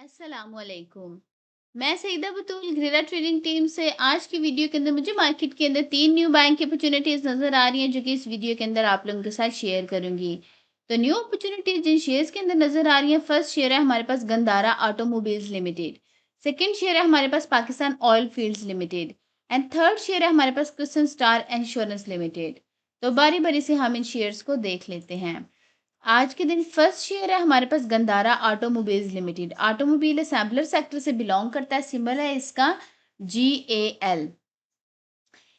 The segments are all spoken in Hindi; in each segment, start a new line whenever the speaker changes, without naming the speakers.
अस्सलामुअलैकुम। मैं सईदा बतूल घेरा ट्रेडिंग टीम से आज की वीडियो के अंदर मुझे मार्केट के अंदर 3 न्यू बाइंग की अपॉर्चुनिटीज़ नज़र आ रही हैं, जो कि इस वीडियो के अंदर आप लोगों के साथ शेयर करूंगी। तो न्यू अपॉर्चुनिटीज़ जिन शेयर्स के अंदर नज़र आ रही हैं, फर्स्ट शेयर है हमारे पास Gandhara automobiles limited. Second share है हमारे पास Pakistan oil fields limited. And third share है हमारे पास क्रिस्टन स्टार इंश्योरेंस लिमिटेड। तो बारी बारी से हम इन शेयर्स को देख लेते हैं। आज के दिन फर्स्ट शेयर है हमारे पास Gandhara automobiles limited. Automobile assembler sector से बिलोंग करता है। सिंबल है इसका GAL।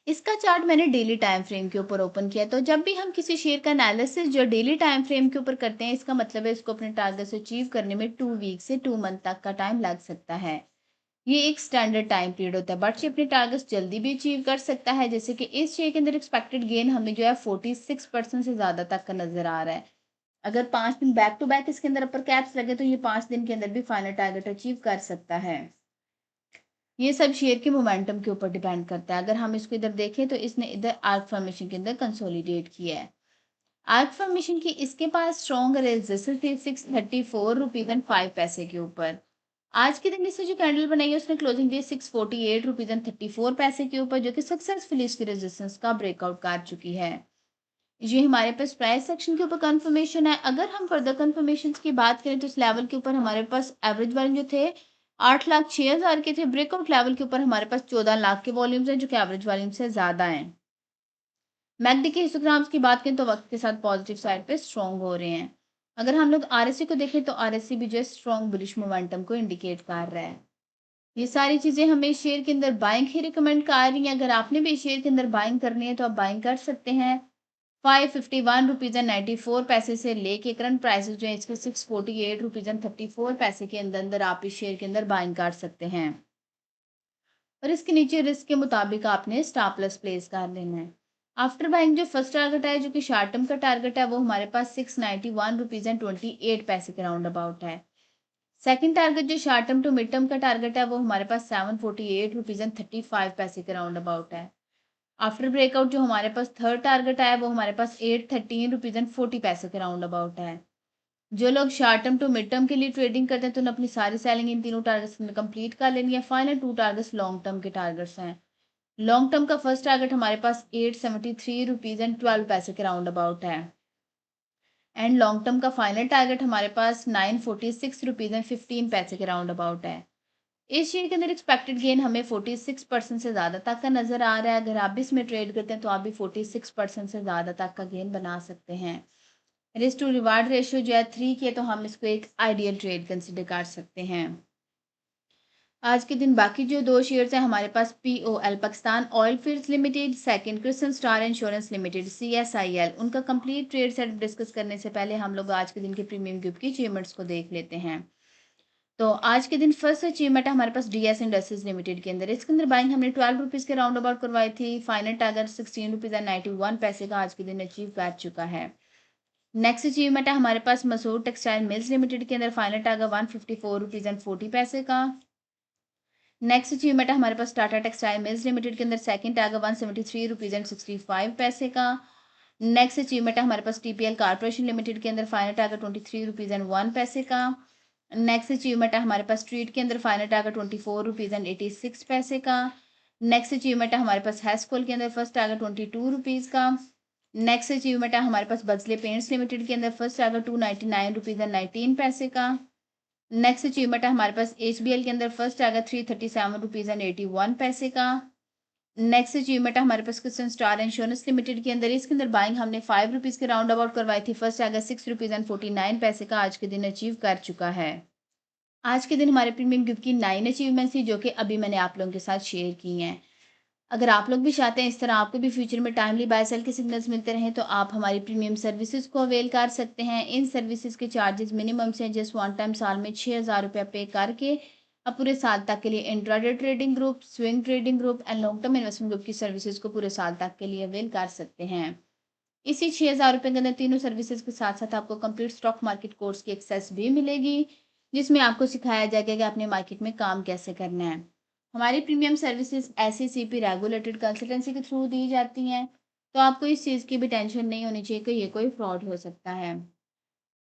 इसका चार्ट मैंने डेली टाइम फ्रेम के ऊपर ओपन किया। तो जब भी हम किसी शेयर का एनालिसिस जो डेली टाइम फ्रेम के ऊपर करते हैं, इसका मतलब है इसको अपने टारगेट से अचीव करने में 2 वीक से 2 मंथ तक का टाइम लग सकता है। ये एक स्टैंडर्ड टाइम पीरियड होता है, बट ये अपने टारगेट्स जल्दी भी अचीव कर सकता है। जैसे कि इस शेयर के अंदर एक्सपेक्टेड गेन हमें जो है 46% से ज़्यादा तक का नजर आ रहा है। अगर 5 दिन बैक टू बैक इसके अंदर अपर कैप्स लगे तो ये 5 दिन के अंदर भी फाइनल टारगेट अचीव कर सकता है। ये सब शेयर के मोमेंटम के ऊपर डिपेंड करता है। अगर हम इसको इधर देखें तो इसने इधर आर्क फॉर्मेशन के अंदर कंसोलिडेट किया है। आर्क फॉर्मेशन की इसके पास स्ट्रॉन्ग रेजिस्टेंस थी 634 रुपीज एंड 5 पैसे के ऊपर। आज के दिन इससे जो कैंडल बनाई है उसने क्लोजिंग दी 648 रुपीज एंड 34 पैसे के ऊपर, जो कि सक्सेसफुली इसकी रेजिस्टेंस का ब्रेकआउट कर चुकी है। ये हमारे पास प्राइस सेक्शन के ऊपर कंफर्मेशन है। अगर हम फर्दर कंफर्मेशन की बात करें तो इस लेवल के ऊपर हमारे पास एवरेज वॉल्यूम जो थे 8,06,000 के थे। ब्रेकआउट लेवल के ऊपर हमारे पास 14 लाख के वॉल्यूम्स हैं, जो कि एवरेज वॉल्यूम से ज़्यादा हैं। मैकडी के हिस्टोग्राम्स की बात करें तो वक्त के साथ पॉजिटिव साइड पे स्ट्रॉन्ग हो रहे हैं। अगर हम लोग आरएससी को देखें तो आरएससी भी जो है स्ट्रॉन्ग बुलिश मोमेंटम को इंडिकेट कर रहा है। ये सारी चीज़ें हमें शेयर के अंदर बाइंग ही रिकमेंड कर रही हैं। अगर आपने भी शेयर के अंदर बाइंग करनी है तो आप बाइंग कर सकते हैं। 551 रुपीज़ एंड 94 पैसे से लेके करंट प्राइसेस जो है इसके 648 रुपीज़ एंड 34 पैसे के अंदर अंदर आप इस शेयर के अंदर बाइंग कर सकते हैं। और इसके नीचे रिस्क के मुताबिक आपने स्टॉप लॉस प्लेस कर लेना है। आफ्टर बाइंग जो फर्स्ट टारगेट है, जो कि शॉर्ट टर्म का टारगेट है, वो हमारे पास 691 रुपीज़ एंड 28 पैसे के राउंड अबाउट है। सेकंड टारगेट जो short term to mid term का टारगेट है, वो हमारे पास 748 रुपीज़ एंड 35 पैसे के राउंड अबाउट है। आफ्टर ब्रेकआउट जो हमारे पास थर्ड टारगेट आया, वो हमारे पास 813 रुपीज़ एंड 40 पैसे के राउंड अबाउट है। जो लोग short term to mid term के लिए ट्रेडिंग करते हैं तो उन्हें अपनी सारी सेलिंग इन तीनों टारगेट्स में कंप्लीट कर लेनी है। फाइनल 2 टारगेट्स लॉन्ग टर्म के टारगेट्स हैं। लॉन्ग टर्म का फर्स्ट टारगेट हमारे पास 873 रुपीज़ एंड 12 पैसे के राउंड अबाउट है। एंड लॉन्ग टर्म का फाइनल टारगेट हमारे पास 946 रुपीज़ एंड 15 पैसे के राउंड अबाउट है। इस शेयर के अंदर एक्सपेक्टेड गेन हमें 46% से ज़्यादा तक का नज़र आ रहा है। अगर आप भी इसमें ट्रेड करते हैं तो आप भी 46% से ज़्यादा तक का गेन बना सकते हैं। रिस्क टू रिवार्ड रेशियो जो है 3 की है, तो हम इसको एक आइडियल ट्रेड कंसिडर कर सकते हैं। आज के दिन बाकी जो दो शेयर्स हैं हमारे पास POL Pakistan oil fields limited, second crescent star insurance limited CSIL। उनका कंप्लीट ट्रेड सेट डिस्कस करने से पहले हम लोग आज के दिन के प्रीमियम गिफ्ट की अचीवमेंट्स को देख लेते हैं। तो आज के दिन फर्स्ट अचीवमेंट है हमारे पास DS इंडस्ट्रीज लिमिटेड के अंदर। इसके अंदर बाइंग हमने 12 रुपीज़ के राउंड अबाउट करवाई थी। फाइनल टारगेट 16 रुपीज़ एंड 91 पैसे का आज के दिन अचीव कर चुका है। नेक्स्ट अचीवमेंट है हमारे पास मसूर टेक्सटाइल मिल्स लिमिटेड के अंदर। फाइनल टारगेट 154 रुपीज़ एंड 40 पैसे का। नेक्स्ट अचीवमेंट है हमारे पास टाटा टेक्सटाइल मिल्स लिमिटेड के अंदर। सेकंड टारगेट 173 रुपीज़ एंड 65 पैसे का। नेक्स्ट अचीवमेंट है हमारे पास TPL कॉर्पोरेशन लिमिटेड के अंदर। फाइनल टारगेट 23 रुपीज़ एंड 1 पैसे का। नेक्स्ट अचीवमेंट है हमारे पास स्ट्रीट के अंदर। फाइनल टारगेट 24 रुपीज़ एंड 86 पैसे का। नेक्स्ट अचीवमेंट है हमारे पास हैस्कोल के अंदर। फर्स्ट टारगेट 22 रुपीज़ का। नेक्स्ट अचीवमेंट है हमारे पास बक्सले पेंट्स लिमिटेड के अंदर। फर्स्ट टारगेट 299 रुपीज़ एंड 19 पैसे का। नेक्स्ट अचीवमेंट है हमारे पास HBL के अंदर। फर्स्ट टारगेट 337 रुपीज़ एंड 81 पैसे का। नेक्स्ट अचीवमेंट है हमारे पास क्रिस्टन स्टार इंश्योरेंस लिमिटेड के अंदर। इसके अंदर बाइंग हमने 5 रुपीज़ के राउंड अबाउट करवाई थी। फर्स्ट टारगेट 6 रुपीज़ एंड 49 पैसे का आज के दिन अचीव कर चुका है। आज के दिन हमारे प्रीमियम गिफ्ट की 9 अचीवमेंट्स थी, जो कि अभी मैंने आप लोगों के साथ शेयर की हैं। अगर आप लोग भी चाहते हैं इस तरह आपको भी फ्यूचर में टाइमली बाय सेल के सिग्नल्स मिलते रहें, तो आप हमारी प्रीमियम सर्विसेज को अवेल कर सकते हैं। इन सर्विसेज के चार्जेस मिनिमम से जस्ट वन टाइम साल में 6,000 रुपया पे करके आप पूरे साल तक के लिए intraday trading group, swing trading group and long term investment group की सर्विसेज को पूरे साल तक के लिए अवेल कर सकते हैं। इसी 6,000 रुपये के अंदर तीनों सर्विसेज के साथ साथ आपको कंप्लीट स्टॉक मार्केट कोर्स की एक्सेस भी मिलेगी, जिसमें आपको सिखाया जाएगा कि अपने मार्केट में काम कैसे करना है। हमारी premium services SECP regulated consultancy के थ्रू दी जाती हैं, तो आपको इस चीज़ की भी टेंशन नहीं होनी चाहिए कि ये कोई फ्रॉड हो सकता है।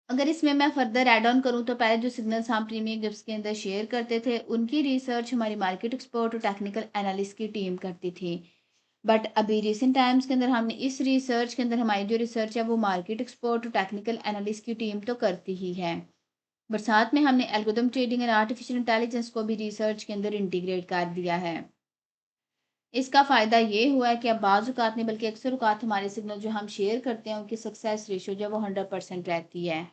अगर इसमें मैं फर्दर ऐड ऑन करूँ तो पहले जो सिग्नल्स हम प्रीमियम गिफ्ट्स के अंदर शेयर करते थे उनकी रिसर्च हमारी मार्केट एक्सपर्ट और टेक्निकल एनालिस्ट की टीम करती थी। बट अभी रिसेंट टाइम्स के अंदर हमने इस रिसर्च के अंदर हमारी जो रिसर्च है वो मार्केट एक्सपर्ट और टेक्निकल एनालिस्ट की टीम तो करती ही है, बट साथ में हमने एल्गोरिथम ट्रेडिंग और आर्टिफिशियल इंटेलिजेंस को भी रिसर्च के अंदर इंटीग्रेट कर दिया है। इसका फ़ायदा ये हुआ है कि अब बाज़ औक़ात नहीं बल्कि अक्सर औक़ात हमारे सिग्नल जो हम शेयर करते हैं उनकी सक्सेस रेशियो जो है वो 100% रहती है।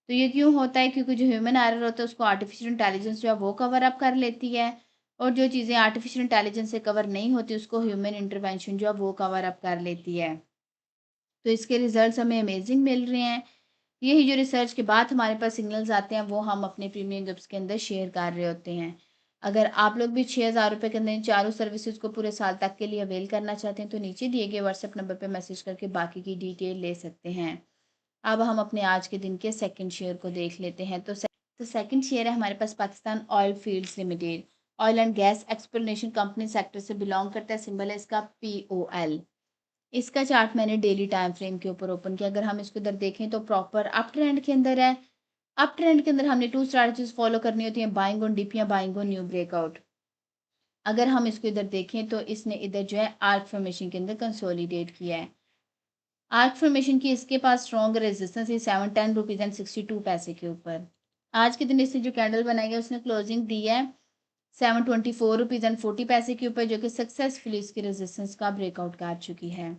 तो ये क्यों होता है? क्योंकि जो ह्यूमन एरर होता है उसको आर्टिफिशियल इंटेलिजेंस जो है वो कवर अप कर लेती है, और जो चीज़ें आर्टिफिशियल इंटेलिजेंस से कवर नहीं होती उसको ह्यूमन इंटरवेंशन जो है वो कवर अप कर लेती है। तो इसके रिजल्ट्स हमें अमेजिंग मिल रहे हैं। यही जो रिसर्च के बाद हमारे पास सिग्नल्स आते हैं वो हम अपने प्रीमियम गिफ्ट्स के अंदर शेयर कर रहे होते हैं। अगर आप लोग भी 6,000 रुपये के अंदर इन चारों सर्विसेज को पूरे साल तक के लिए अवेल करना चाहते हैं तो नीचे दिए गए व्हाट्सएप नंबर पर मैसेज करके बाकी की डिटेल ले सकते हैं। अब हम अपने आज के दिन के सेकंड शेयर को देख लेते हैं। तो सेकंड शेयर है हमारे पास Pakistan oil fields limited. Oil and gas exploration company sector से बिलोंग करता है। सिंबल है इसका POL। इसका चार्ट मैंने डेली टाइम फ्रेम के ऊपर ओपन किया। अगर हम इसको इधर देखें तो प्रॉपर अप ट्रेंड के अंदर है। अप ट्रेंड के अंदर हमने 2 स्ट्रैटेजीज फॉलो करनी होती है, बाइंग ऑन डिप या बाइंग ऑन न्यू ब्रेकआउट। अगर हम इसको इधर देखें तो इसने इधर जो है आर्क फॉर्मेशन के अंदर कंसोलिडेट किया है। आर्क फॉर्मेशन की इसके पास स्ट्रॉन्ग रेजिस्टेंस है 710 रुपीज़ एंड 62 पैसे के ऊपर। आज के दिन इसने जो कैंडल बनाई है उसने क्लोजिंग दी है 724 रुपीज़ एंड 40 पैसे के ऊपर, जो कि सक्सेसफुली इसकी रेजिस्टेंस का ब्रेकआउट कर चुकी है।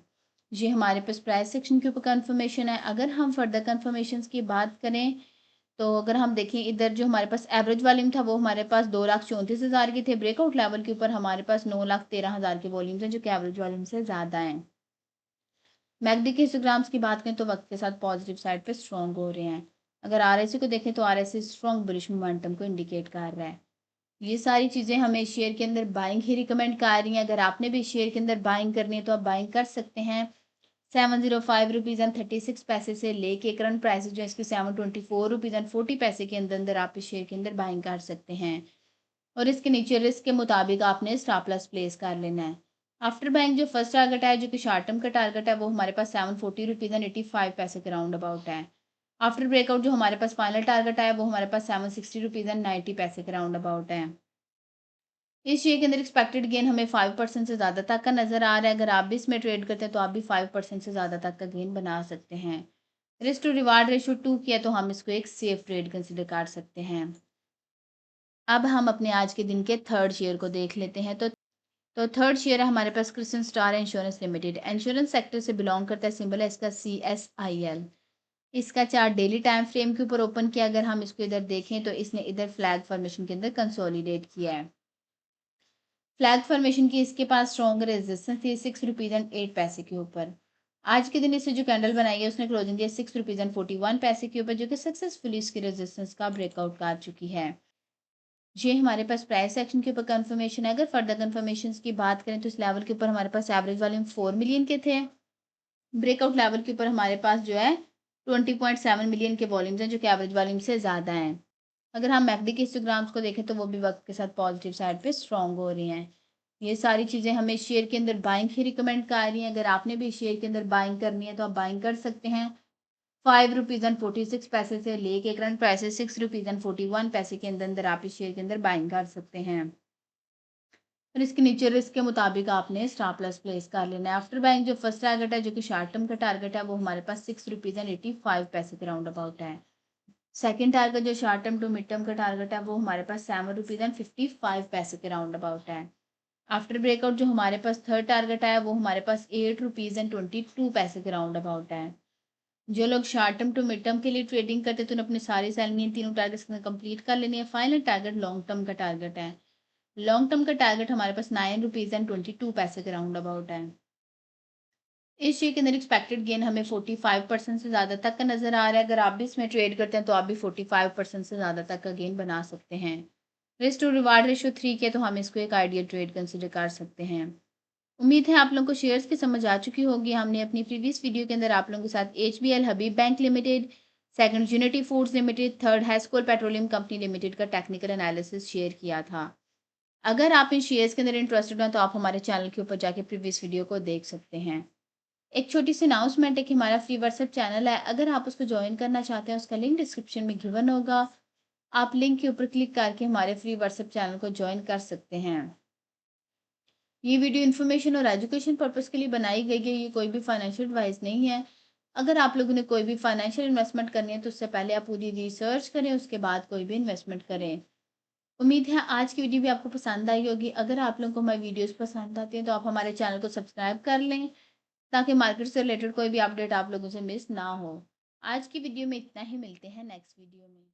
ये हमारे पास प्राइस सेक्शन के ऊपर कंफर्मेशन है। अगर हम फर्दर कंफर्मेशंस की बात करें तो अगर हम देखें इधर जो हमारे पास एवरेज वॉल्यूम था वो हमारे पास 2,34,000 के थे। ब्रेकआउट लेवल के ऊपर हमारे पास 9,13,000 के वॉल्यूम्स हैं जो कि एवरेज वॉल्यूम से ज़्यादा हैं। मैकडी के हिस्टोग्राम्स की बात करें तो वक्त के साथ पॉजिटिव साइड पे स्ट्रॉन्ग हो रहे हैं। अगर RSI को देखें तो RSI स्ट्रॉन्ग बुलिश मोमेंटम को इंडिकेट कर रहा है। ये सारी चीज़ें हमें शेयर के अंदर बाइंग ही रिकमेंड कर रही हैं। अगर आपने भी शेयर के अंदर बाइंग करनी है तो आप बाइंग कर सकते हैं। 705 रुपीज़ एंड 36 पैसे से लेके करंट प्राइस जो है इसकी 724 रुपीज़ एंड 40 पैसे के अंदर अंदर आप इस शेयर के अंदर बाइंग कर सकते हैं, और इसके नीचे रिस्क के मुताबिक आपने स्टॉप लॉस प्लेस कर लेना है। आफ्टर बाइंग जो फर्स्ट टारगेट है जो कि शॉर्ट टर्म का टारगेट है वो हमारे पास 740 रुपीज़ एंड 85 पैसे के राउंड अबाउट है। आफ्टर ब्रेकआउट जो हमारे पास फाइनल टारगेट है वो हमारे पास 760 रुपीज़ एंड 90 पैसे के राउंड अबाउट है। इस शेयर के अंदर एक्सपेक्टेड गेन हमें 5% से ज़्यादा तक का नज़र आ रहा है। अगर आप भी इसमें ट्रेड करते हैं तो आप भी 5% से ज़्यादा तक का गेन बना सकते हैं। रिस्क टू रिवार्ड रेशियो 2 किया तो हम इसको एक सेफ ट्रेड कंसिडर कर सकते हैं। अब हम अपने आज के दिन के थर्ड शेयर को देख लेते हैं। तो थर्ड शेयर है हमारे पास Crescent star insurance limited. Insurance sector से बिलोंग करता है। सिंबल है इसका CSIL। इसका चार्ट डेली टाइम फ्रेम के ऊपर ओपन किया। अगर हम इसको इधर देखें तो इसने इधर फ्लैग फॉर्मेशन के अंदर कंसोलिडेट किया है। फ्लैग फॉर्मेशन की इसके पास स्ट्रॉन्ग रेजिस्टेंस थी 6 रुपीज़ एंड 8 पैसे के ऊपर। आज के दिन इससे जो कैंडल बनाई है उसने क्लोजिंग दिया 6 रुपीज़ एंड 41 पैसे के ऊपर, जो कि सक्सेसफुली इसकी रेजिस्टेंस का ब्रेकआउट कर चुकी है। ये हमारे पास प्राइस एक्शन के ऊपर कंफर्मेशन है। अगर फर्दर कंफर्मेशन की बात करें तो इस लेवल के ऊपर हमारे पास एवरेज वॉल्यूम 4 मिलियन के थे। ब्रेकआउट लेवल के ऊपर हमारे पास जो है 20.7 मिलियन के वॉल्यूम्स हैं जो कि एवरेज वॉल्यूम से ज़्यादा हैं। अगर हम मैकडी के हिस्टोग्राम्स को देखें तो वो भी वक्त के साथ पॉजिटिव साइड पे स्ट्रॉन्ग हो रही हैं। ये सारी चीज़ें हमें शेयर के अंदर बाइंग ही रिकमेंड कर रही हैं। अगर आपने भी शेयर के अंदर बाइंग करनी है तो आप बाइंग कर सकते हैं। 5 रुपीज़ एंड 46 पैसे से लेके करंट प्राइस 6 रुपीज़ एंड 41 पैसे के अंदर अंदर आप इस शेयर के अंदर बाइंग कर सकते हैं, और इसके नीचे रिस्क के मुताबिक आपने स्टॉप लॉस प्लेस कर लेना है। आफ्टर बाइंग जो फर्स्ट टारगेट है जो कि शॉर्ट टर्म का टारगेट है वो हमारे पास 6 रुपीज़ एंड 85 पैसे के राउंड अबाउट है। सेकंड टारगेट जो short term to mid term का टारगेट है वो हमारे पास 7 रुपीज़ एंड 55 पैसे के राउंड अबाउट है। आफ्टर ब्रेकआउट जो हमारे पास थर्ड टारगेट है वो हमारे पास 8 रुपीज़ एंड 22 पैसे के राउंड अबाउट है। जो लोग short term to mid term के लिए ट्रेडिंग करते हैं तो उन्हें अपनी सारी सेलिंग तीनों टारगेट्स कंप्लीट कर लेनी है। फाइनल टारगेट लॉन्ग टर्म का टारगेट है। लॉन्ग टर्म का टारगेट हमारे पास 9 रुपीज़ एंड 22 पैसे के राउंड अबाउट है। इस शेयर के अंदर एक्सपेक्टेड गेन हमें 45% से ज़्यादा तक का नज़र आ रहा है। अगर आप भी इसमें ट्रेड करते हैं तो आप भी 45% से ज़्यादा तक का गेन बना सकते हैं। रिस्क टू रिवार्ड रेशियो 3 के तो हम इसको एक आइडियल ट्रेड कंसिडर कर सकते हैं। उम्मीद है आप लोगों को शेयर्स की समझ आ चुकी होगी। हमने अपनी प्रीवियस वीडियो के अंदर आप लोगों के साथ HBL Habib bank limited, second unity foods limited, third Hascol petroleum company limited का टेक्निकल एनालिसिस शेयर किया था। अगर आप इन शेयर्स के अंदर इंटरेस्टेड हैं तो आप हमारे चैनल के ऊपर जाके प्रीवियस वीडियो को देख सकते हैं। एक छोटी सी अनाउंसमेंट है कि हमारा फ्री व्हाट्सएप चैनल है, अगर आप उसको ज्वाइन करना चाहते हैं उसका लिंक डिस्क्रिप्शन में गिवन होगा। आप लिंक के ऊपर क्लिक करके हमारे फ्री व्हाट्सएप चैनल को ज्वाइन कर सकते हैं। ये वीडियो इन्फॉर्मेशन और एजुकेशन पर्पस के लिए बनाई गई है, ये कोई भी फाइनेंशियल एडवाइस नहीं है। अगर आप लोगों ने कोई भी फाइनेंशियल इन्वेस्टमेंट करनी है तो उससे पहले आप पूरी रिसर्च करें, उसके बाद कोई भी इन्वेस्टमेंट करें। उम्मीद है आज की वीडियो भी आपको पसंद आई होगी। अगर आप लोगों को हमारी वीडियोस पसंद आती हैं तो आप हमारे चैनल को सब्सक्राइब कर लें, ताकि मार्केट से रिलेटेड कोई भी अपडेट आप लोगों से मिस ना हो। आज की वीडियो में इतना ही, मिलते हैं नेक्स्ट वीडियो में।